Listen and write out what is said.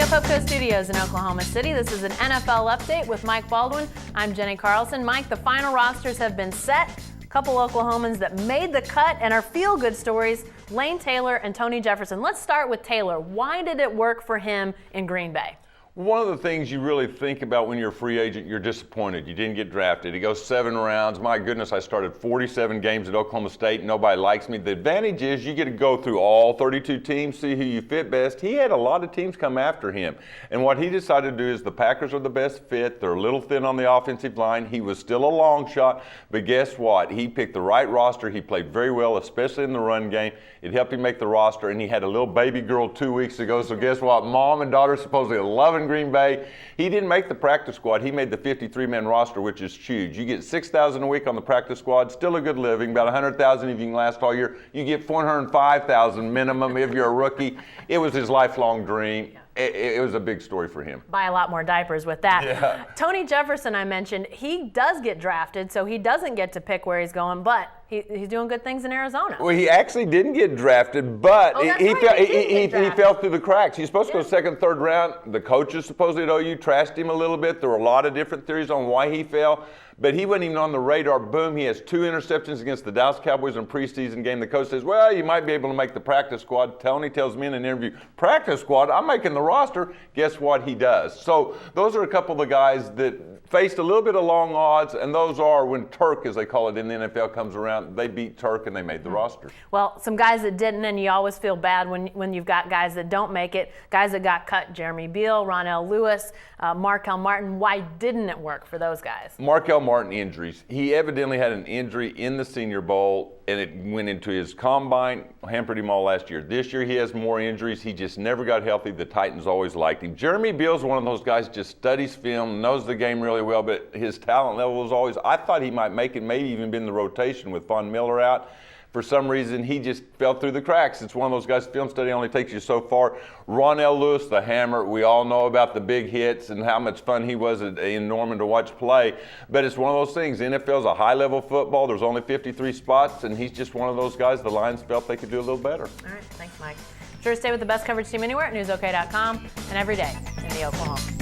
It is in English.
KFOPCO Studios in Oklahoma City. This is an NFL update with Mike Baldwin. I'm Jenny Carlson. Mike, the final rosters have been set. A couple Oklahomans that made the cut and are feel-good stories, Lane Taylor and Tony Jefferson. Let's start with Taylor. Why did it work for him in Green Bay? One of the things you really think about when you're a free agent, you're disappointed. You didn't get drafted. He goes 7 rounds. My goodness, I started 47 games at Oklahoma State. Nobody likes me. The advantage is you get to go through all 32 teams, see who you fit best. He had a lot of teams come after him. And what he decided to do is the Packers are the best fit. They're a little thin on the offensive line. He was still a long shot. But guess what? He picked the right roster. He played very well, especially in the run game. It helped him make the roster. And he had a little baby girl 2 weeks ago. So guess what? Mom and daughter supposedly loving Green Bay. He didn't make the practice squad. He made the 53-man roster, which is huge. You get $6,000 a week on the practice squad, still a good living, about $100,000 if you can last all year. You get $405,000 minimum if you're a rookie. It was his lifelong dream. It was a big story for him. Buy a lot more diapers with that. Yeah. Tony Jefferson, I mentioned, he does get drafted, so he doesn't get to pick where he's going, but he's doing good things in Arizona. Well, he actually didn't get drafted, but he fell through the cracks. He's supposed to go second, third round. The coaches supposedly at OU trashed him a little bit. There were a lot of different theories on why he fell. But he wasn't even on the radar. Boom, he has 2 interceptions against the Dallas Cowboys in a preseason game. The coach says, well, you might be able to make the practice squad. Tony tells me in an interview, practice squad? I'm making the roster. Guess what? He does. So those are a couple of the guys that faced a little bit of long odds, and those are when Turk, as they call it in the NFL, comes around, they beat Turk and they made the roster. Well, some guys that didn't, and you always feel bad when you've got guys that don't make it. Guys that got cut, Jeremy Beal, Ronell Lewis, Markel Martin. Why didn't it work for those guys? Markel Martin injuries. He evidently had an injury in the Senior Bowl, and it went into his combine, hampered him all last year. This year he has more injuries. He just never got healthy. The Titans always liked him. Jeremy Beal's one of those guys just studies film, knows the game really well, but his talent level was always, I thought he might make it, maybe even been in the rotation with Von Miller out. For some reason, he just fell through the cracks. It's one of those guys, film study only takes you so far. Ronell Lewis, the hammer, we all know about the big hits and how much fun he was in Norman to watch play. But it's one of those things. NFL's a high-level football. There's only 53 spots, and he's just one of those guys the Lions felt they could do a little better. All right, thanks, Mike. Sure to stay with the best coverage team anywhere at newsok.com and every day in the Oklahoma.